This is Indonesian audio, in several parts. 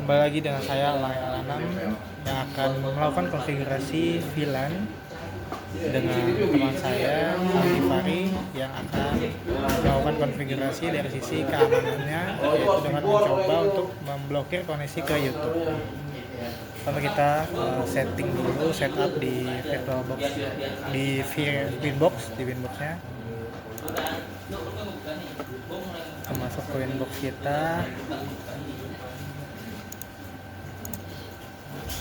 Kembali lagi dengan saya Alanam yang akan melakukan konfigurasi VLAN dengan teman saya Aldi Fari yang akan melakukan konfigurasi dari sisi keamanannya, yaitu dengan mencoba untuk memblokir koneksi ke YouTube. Pertama kita setting dulu setup di VirtualBox di Winboxnya. Kita masuk ke Winbox kita.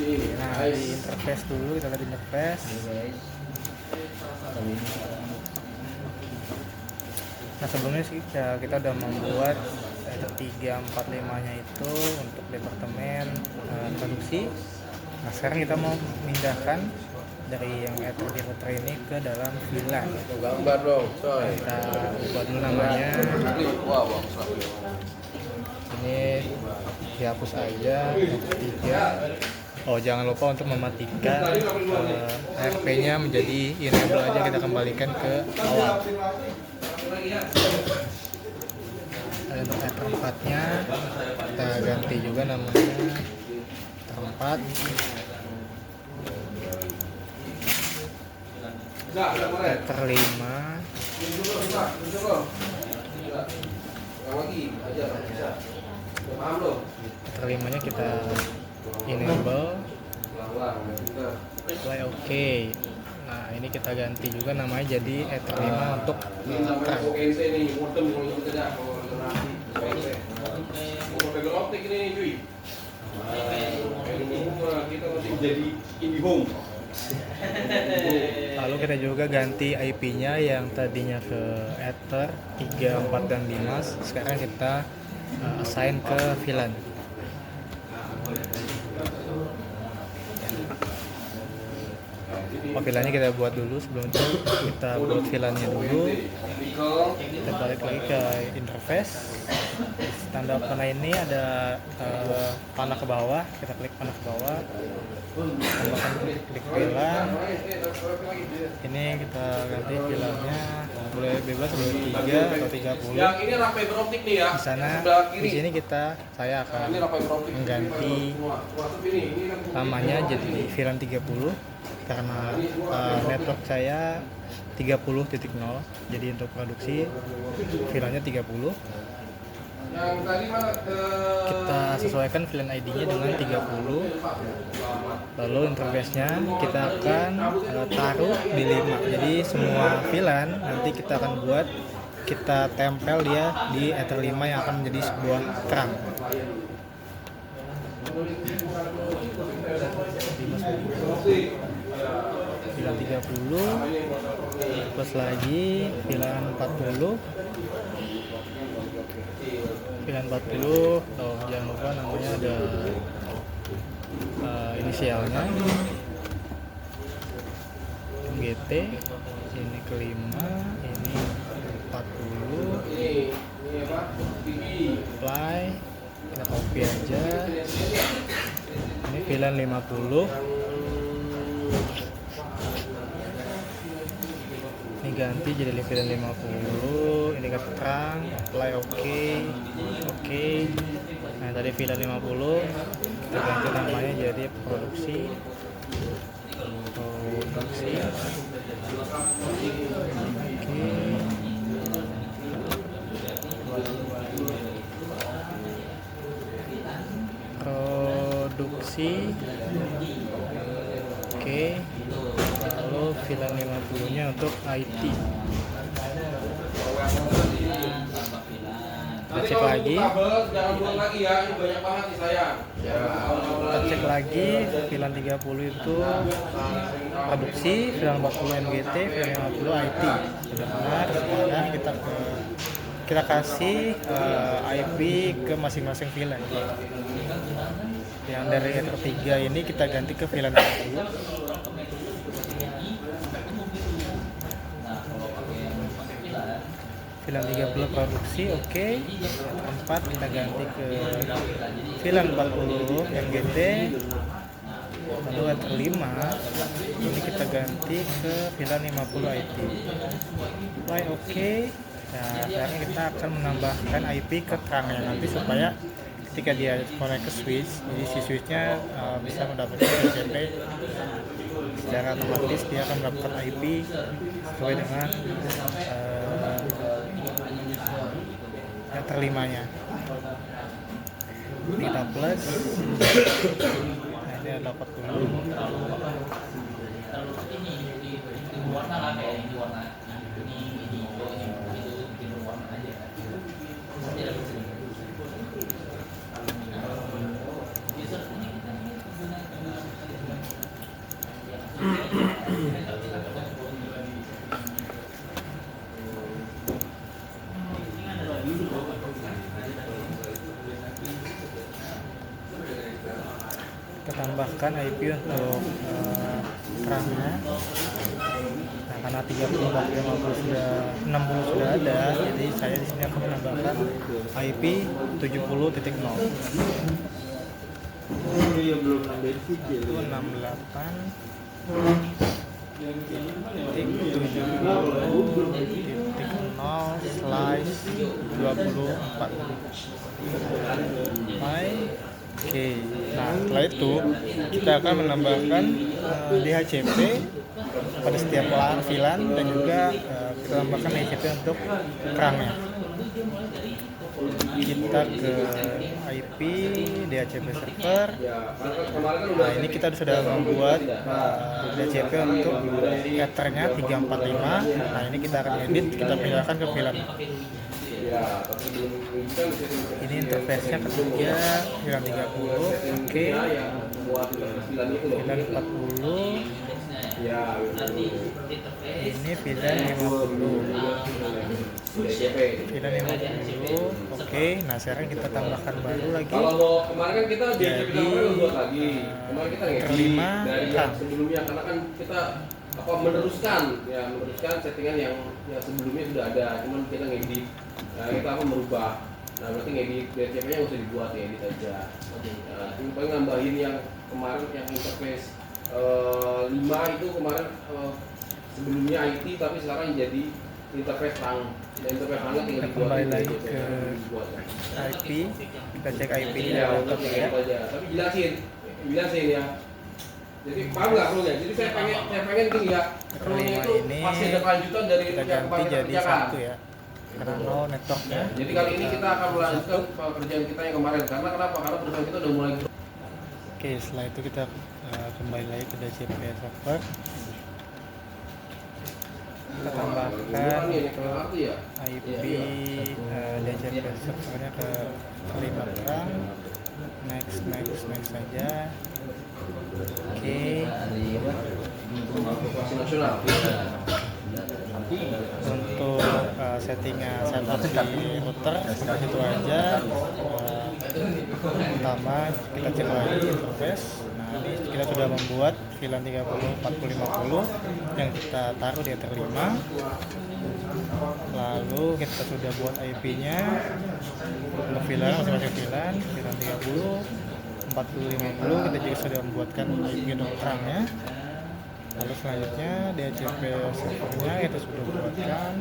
Nah, di interface dulu, kita lihat interface. Nah, sebelumnya sih kita udah membuat 345-nya itu untuk departemen produksi. Nah, sekarang kita mau memindahkan dari yang Ether ini ke dalam VLAN. Gambar dong, coy. Kita ubah dulu namanya. Ini dihapus aja. Oh, jangan lupa untuk mematikan RP-nya menjadi enable aja, kita kembalikan ke awal. Untuk Ether 4-nya kita ganti juga namanya Ether 4. Ether 5. Ether 5-nya kita enable, apply OK. Nah, ini kita ganti juga namanya jadi Ether 5 untuk terang. Lalu kita juga ganti IP-nya yang tadinya ke Ether 3, 4, dan 5, sekarang kita assign ke VLAN. VLAN-nya kita buat dulu, sebelum itu kita buat VLAN-nya dulu. Kita balik lagi ke interface. Tanda panah ini ada panah ke bawah, kita klik panah ke bawah, tambahkan klik VLAN. Ini kita ganti VLAN-nya, boleh bebas, boleh 3 atau 30. Yang ini rak fiber optik nih ya. Di sana, di sini saya akan mengganti namanya jadi VLAN 30 karena network saya 30.0, jadi untuk produksi VLAN-nya 30. Kita sesuaikan VLAN ID-nya dengan 30. Lalu interface-nya kita akan taruh di 5. Jadi semua VLAN nanti kita akan kita tempel dia di Ether 5 yang akan menjadi sebuah kerang. VLAN 30 plus lagi VLAN 40. VLAN 40, jangan lupa namanya ada inisialnya MGT. Ini kelima, ini 40. Apply, kita copy aja. Ini VLAN 50. Ini ganti jadi VLAN 50. Ini kan terang, apply OK. Nah, tadi VLAN 50 kita ganti namanya jadi produksi. Oke. Lalu VLAN 50-nya untuk IT. Kita cek lagi. Kita cek lagi VLAN 30 itu produksi, VLAN 40 MGT, VLAN 50 IT. Sudah benar. Sekarang kita kasih IP ke masing-masing VLAN. Yang dari Ether 3 ini kita ganti ke VLAN 30. VLAN 30 produksi, oke. Ether 4 kita ganti ke VLAN 40 MGT. Lalu Ether 5 ini kita ganti ke VLAN 50 IT. Apply OK. Nah, sekarang kita akan menambahkan IP ke terangnya nanti supaya ketika dia connect ke switch, jadi si switchnya bisa mendapatkan DHCP secara otomatis. Dia akan mendapatkan IP sesuai dengan yang terlimanya. Kita plus, nah ini adalah 40. Kita tambahkan IP untuk terangnya. Nah, karena 30, 40, 50 sudah 60 sudah ada, jadi saya di sini akan menambahkan IP 70.0. Iya belum nambah sih Itu 68 70.0/24. Oke. Nah, setelah itu kita akan menambahkan DHCP pada setiap VLAN dan juga kita tambahkan DHCP untuk kerangnya. Kita ke IP DHCP server. Nah, ini kita sudah membuat DHCP untuk ethernya 345. Nah, ini kita akan edit, kita pindahkan ke VLAN. Ini interface-nya ketiga VLAN 30. Oke. VLAN 40. Ini VLAN 50. VLAN 50. Oke. Nah, sekarang kita tambahkan baru lagi. Kalau kemarin kan kita DHCP buat lagi. Kemarin kita terlima dari yang sebelumnya karena kan kita meneruskan settingan yang sebelumnya sudah ada, cuman kita ngedit. Nah, kita akan merubah. Nah, berarti ngedit DHCP-nya nggak usah dibuat, ya edit aja. Ini paling nambahin yang kemarin yang interface 5 itu kemarin sebelumnya IT tapi sekarang jadi interface terang. Dan interface terangnya tinggal Kita dibuat. kembali lagi ke IP. Kita cek IP nya untuk ya. aja. Tapi jelasin ya. Jadi paham nggak rule-nya? Jadi saya pengen gini ya. Rule-nya itu ini pasti ada kelanjutan dari kita yang ganti jadi kerjakan. 1 ya, karena no networknya. Jadi kali ini kita akan melanjutkan pekerjaan kita yang kemarin. Karena kenapa? Karena perusahaan kita udah mulai. Oke, setelah itu kita kembali lagi ke DHCP server. Kita tambahkan untuk IP DHCP servernya ke 5 terang. Next saja. Oke. Nasional. Untuk settingnya setup di router seperti itu aja. Pertama kita cek lagi interface. Nah, ini kita sudah membuat VLAN 30, 40, 50 yang kita taruh di ether 5. Lalu kita sudah buat IP-nya untuk VLAN, masing-masing VLAN 30, 40, 50. Kita juga sudah membuatkan IP untuk terangnya. Lalu selanjutnya DHCP servernya kita sudah buatkan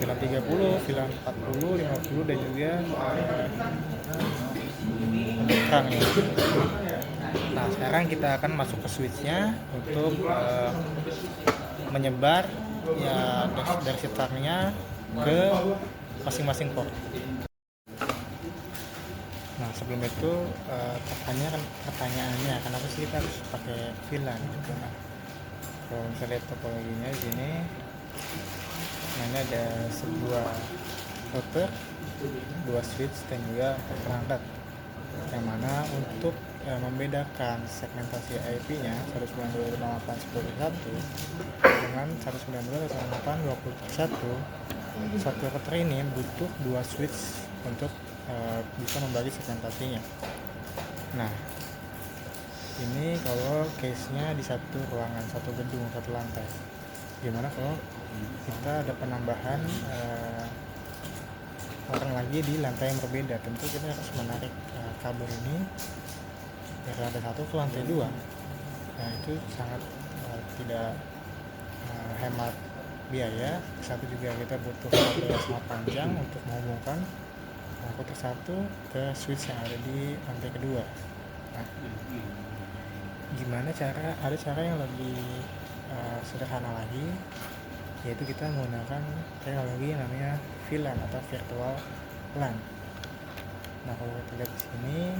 VLAN 30, VLAN 40, 50 dan juga terangnya. Nah, sekarang kita akan masuk ke switchnya untuk menyebar ya dari si terangnya ke masing-masing port. Nah, sebelum itu pertanyaannya kenapa sih kita harus pakai VLAN gitu. Nah, kalau misalnya lihat topologinya di sini, nah ini ada sebuah router, 2 switch dan juga 4 perangkat, yang mana untuk membedakan segmentasi IP-nya 192.168.10.1 dengan 192.168.20.1, satu router ini butuh 2 switch untuk bisa membagi segmentasinya. Nah, ini kalau case-nya di satu ruangan, satu gedung, satu lantai. Gimana kalau kita ada penambahan orang lagi di lantai yang berbeda? Tentu kita harus menarik kabel ini dari lantai 1 ke lantai 2. Nah, itu sangat tidak hemat biaya. Satu juga kita butuh kabel yang sangat panjang untuk menghubungkan router 1 ke switch yang ada di lantai kedua. Nah, gimana ada cara yang lebih sederhana lagi, yaitu kita menggunakan teknologi yang namanya VLAN atau virtual LAN. Nah, kalau kita lihat di sini,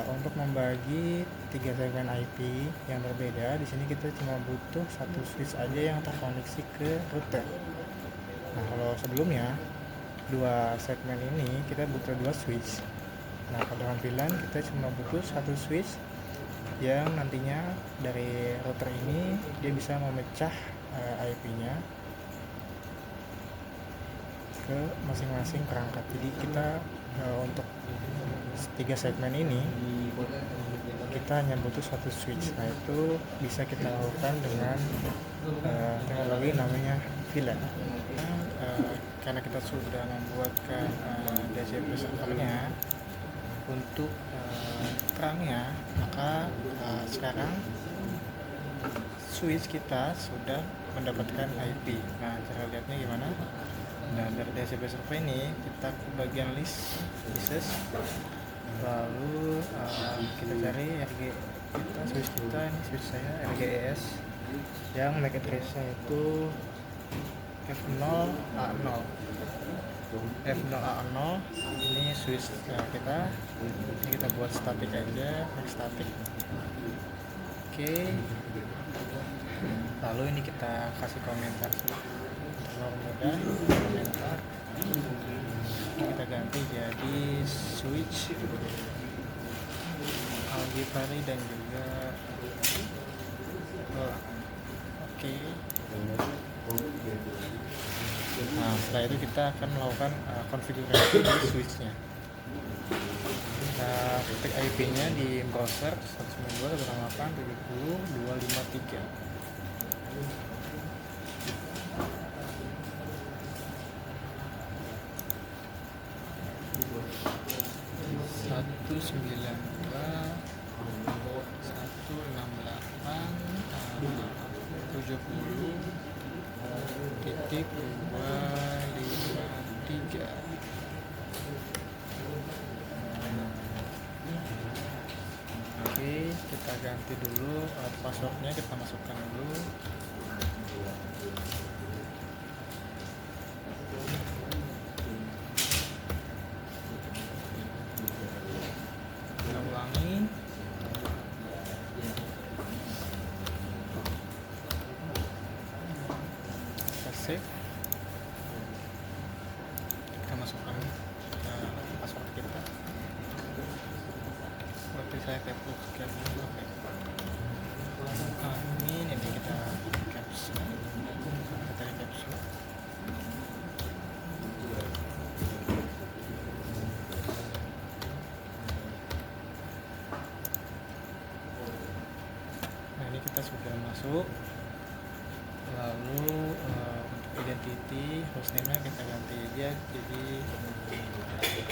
untuk membagi 3 segmen IP yang berbeda, di sini kita cuma butuh satu switch aja yang terkoneksi ke router. Nah, kalau sebelumnya 2 segmen ini kita butuh 2 switch. Nah, kalau dengan VLAN kita cuma butuh satu switch yang nantinya dari router ini dia bisa memecah IP-nya ke masing-masing perangkat. Jadi kita untuk 3 segmen ini kita hanya butuh satu switch. Nah, itu bisa kita lakukan dengan teknologi namanya VLAN. Karena kita sudah membuatkan DHCP servernya untuk terangnya, maka sekarang switch kita sudah mendapatkan IP. Nah, cara lihatnya gimana? Nah, dari DHCP server ini kita ke bagian list lalu kita cari RG kita, switch kita, ini switch saya RGES yang MAC address-nya itu F0A0. Ini switch kita. Ini kita buat static aja, static. Oke. Lalu ini kita kasih komentar mudah, komentar. Ini kita ganti jadi switch Algifari dan juga oke. Nah, setelah itu kita akan melakukan konfigurasi di switchnya. Kita ketik IP-nya di browser 192.168.70.253. Titik 253. Oke, kita ganti dulu passwordnya, kita masukkan dulu. Kita ulangi. Save. Kita masukkan password kita. Seperti saya capture. Oke. Ini kita capture. Kita capture. Nah, ini kita sudah masuk. Lalu identity hostname-nya kita ganti aja jadi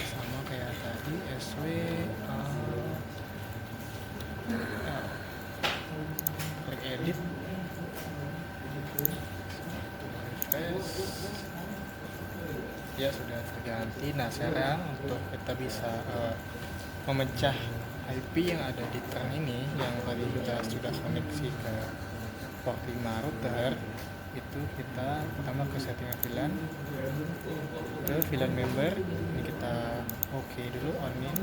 sama kayak tadi, SW klik edit, ya sudah terganti. Nah, sekarang untuk kita bisa memecah IP yang ada di terang ini yang tadi kita sudah koneksi ke port 5 router, itu kita pertama ke settingan VLAN, ke VLAN member. Ini kita oke dulu, on in.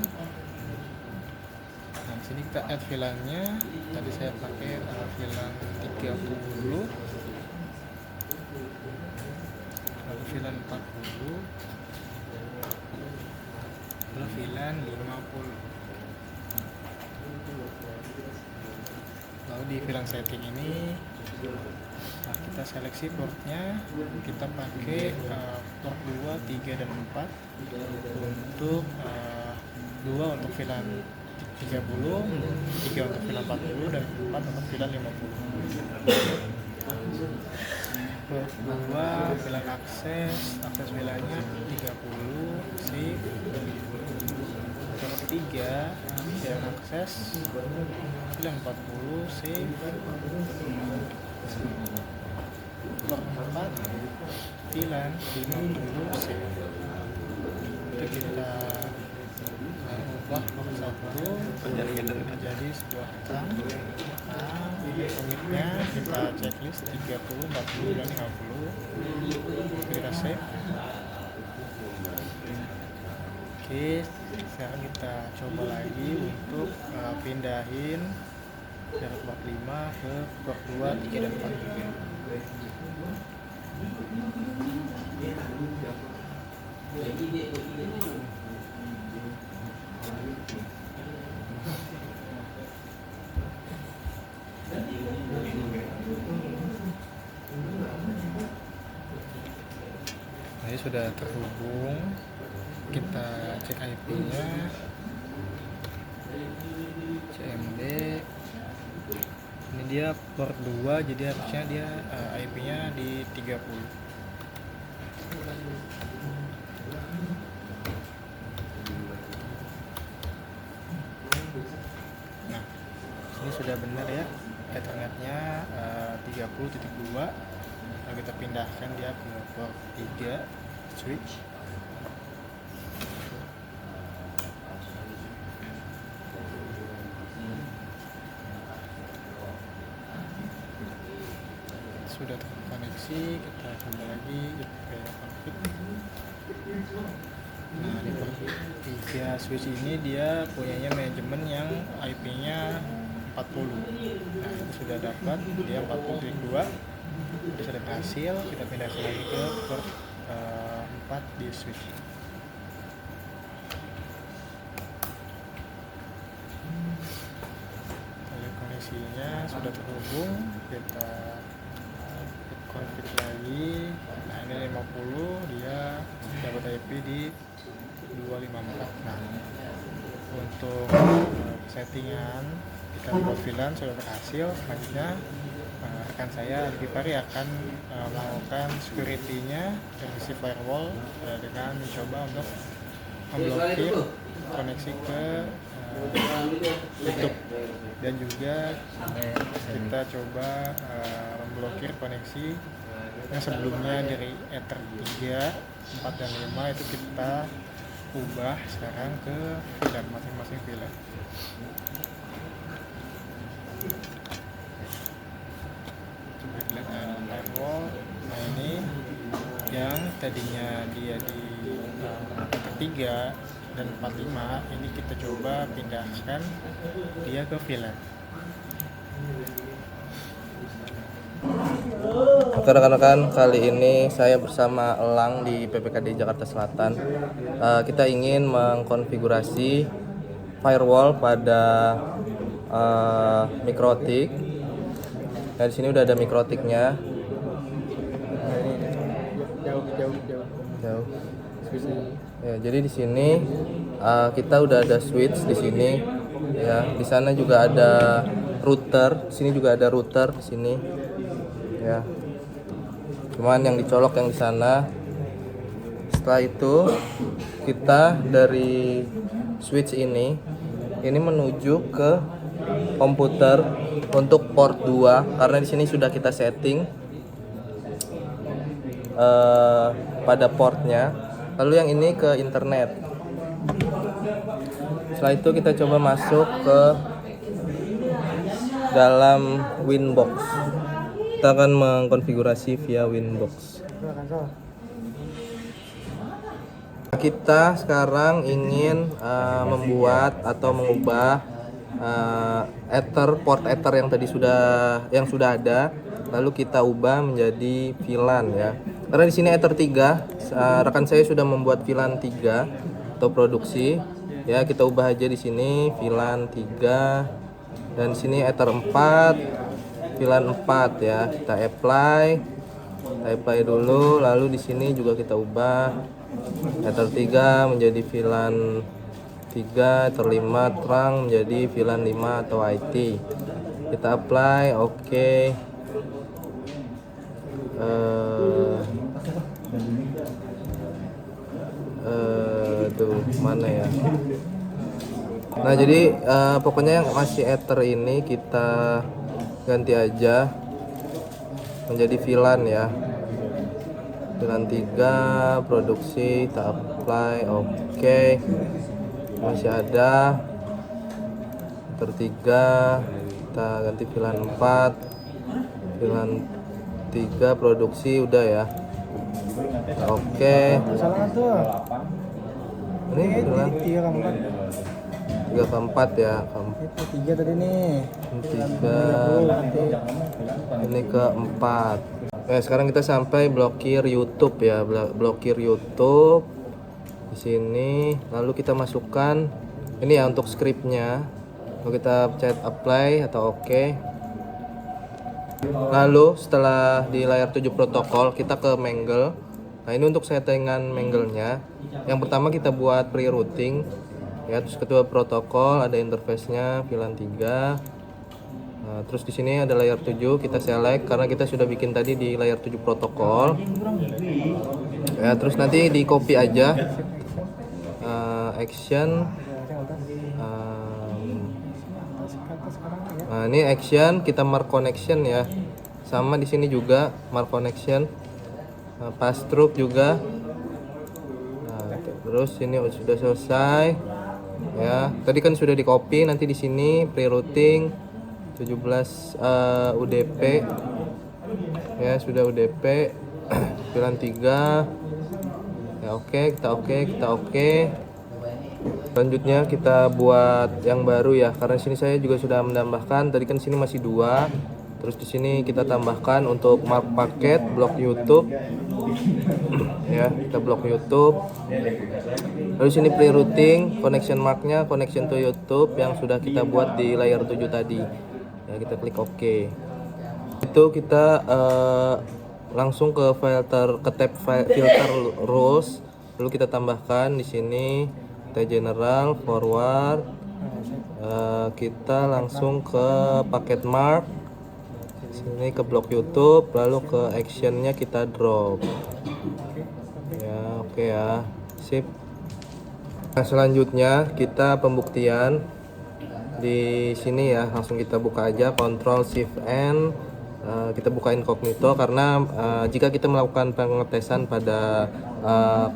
Nah, di sini kita add VLAN-nya. Tadi saya pakai VLAN 30, lalu VLAN 40, lalu VLAN 50. Lalu di VLAN setting ini, nah, kita seleksi portnya, kita pakai port 2, 3, dan 4 untuk 2 untuk VLAN 30, 3 untuk VLAN 40, dan 4 untuk VLAN 50. Port 2 VLAN akses VLAN-nya 30, save. Port 3 VLAN akses VLAN 40, save. Port 4 VLAN 50, save. itu kita ubah port 1 menjadi sebuah terang. Nah, komitnya kita checklist 30, 40, dan 50. Kita save. Oke, sekarang kita coba lagi untuk pindahin dari port 5 ke port 2, 3, dan 4. Ini sudah terhubung. Kita cek IP-nya. CMD. Ini dia port 2, jadi harusnya dia IP-nya di 30. Nah, ini sudah benar ya. Ethernetnya 30.2. Lalu kita pindahkan dia ke port 3 switch. Sudah terkoneksi, kita coba lagi kita config. Nah, di port 3 switch ini dia punyanya manajemen yang IP-nya 40. Nah, itu sudah dapat dia 40.2. Sudah berhasil. Kita pindahkan lagi ke port 4 di switch. Lalu koneksinya sudah terhubung. Kita config lagi. Nah, ini 50, dia dapat IP di 254. Nah, untuk settingan kita buat VLAN sudah berhasil. Selanjutnya rekan saya Aldi Fari akan melakukan security-nya dari si firewall dengan mencoba untuk memblokir koneksi ke YouTube, dan juga kita coba memblokir koneksi yang sebelumnya dari Ether 3, 4, dan 5 itu kita ubah sekarang ke VLAN, masing-masing VLAN. Coba lihat firewall. Nah, ini yang tadinya dia di Ether 3 dan 45, ini kita coba pindahkan dia ke VLAN. Oke rekan-rekan, kali ini saya bersama Elang di PPKD Jakarta Selatan. Kita ingin mengkonfigurasi firewall pada mikrotik. Nah, di sini udah ada mikrotiknya. Jauh. Ya, jadi di sini kita udah ada switch di sini. Ya, di sana juga ada router. Di sini juga ada router di sini. Ya, cuman yang dicolok yang di sana. Setelah itu kita dari switch ini menuju ke komputer untuk port 2 karena di sini sudah kita setting pada portnya. Lalu yang ini ke internet. Setelah itu kita coba masuk ke dalam Winbox. Kita akan mengkonfigurasi via Winbox. Kita sekarang ingin membuat atau mengubah port Ether yang tadi sudah ada, lalu kita ubah menjadi VLAN ya. Karena di sini Ether 3, rekan saya sudah membuat VLAN 3 atau produksi. Ya, kita ubah aja di sini VLAN 3 dan di sini Ether 4. VLAN 4 ya, kita apply dulu, lalu di sini juga kita ubah Ether 3 menjadi VLAN 3, Ether 5 terang menjadi VLAN 5 atau IT. Kita apply, oke. Tuh mana ya? Nah, jadi pokoknya yang masih Ether ini kita ganti aja menjadi VLAN ya. VLAN 3 produksi, kita apply, oke. Oke, masih ada tertiga, kita ganti VLAN 4, VLAN 3 produksi udah ya. Oke, Salah tuh. ini VLAN 3 keempat. 3 ke 4 ya, Itu 3 tadi nih. 3 ini ke 4. Sekarang kita sampai blokir YouTube ya, blokir YouTube di sini. Lalu kita masukkan ini ya untuk scriptnya. Lalu kita pencet apply atau oke. Lalu setelah di layar 7 protokol kita ke Mangle. Nah ini untuk settingan Mangle-nya. Yang pertama kita buat pre-routing ya, terus kedua protokol, ada interface-nya VLAN 3. Nah, terus di sini ada layar 7, kita select karena kita sudah bikin tadi di layar 7 protokol. Ya, terus nanti di copy aja. Action. Nah, ini action, kita mark connection ya. Sama di sini juga mark connection. Pass through juga. Nah, terus ini sudah selesai. Ya, tadi kan sudah di copy, nanti di sini pre-routing 17 UDP. Ya, sudah UDP. VLAN 3. Ya, oke, kita oke. Selanjutnya kita buat yang baru ya, karena sini saya juga sudah menambahkan. Tadi kan sini masih 2. Terus di sini kita tambahkan untuk mark paket blok YouTube. Ya, kita blok YouTube. Lalu sini pre-routing, connection marknya connection to YouTube yang sudah kita buat di layar 7 tadi. Ya, kita klik OK. Itu kita langsung ke filter, ke tab filter rules. Lalu kita tambahkan di sini kita general forward. Kita langsung ke paket mark. Sini ke blok YouTube, lalu ke actionnya kita drop. Ya, oke ya, sip. Nah, selanjutnya kita pembuktian di sini ya, langsung kita buka aja Ctrl Shift N. Kita buka incognito karena jika kita melakukan pengetesan pada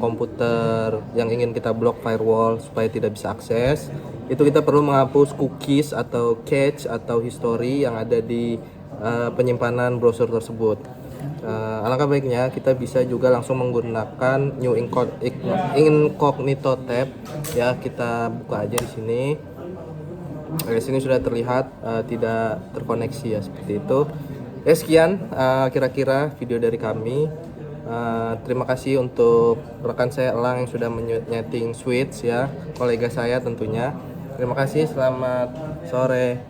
komputer yang ingin kita blok firewall supaya tidak bisa akses, itu kita perlu menghapus cookies atau cache atau history yang ada di penyimpanan browser tersebut. Alangkah baiknya kita bisa juga langsung menggunakan new incognito tab ya, kita buka aja di sini. Di sini sudah terlihat tidak terkoneksi ya, seperti itu. Sekian kira-kira video dari kami. Terima kasih untuk rekan saya Elang yang sudah menyeting switch ya, kolega saya tentunya. Terima kasih, selamat sore.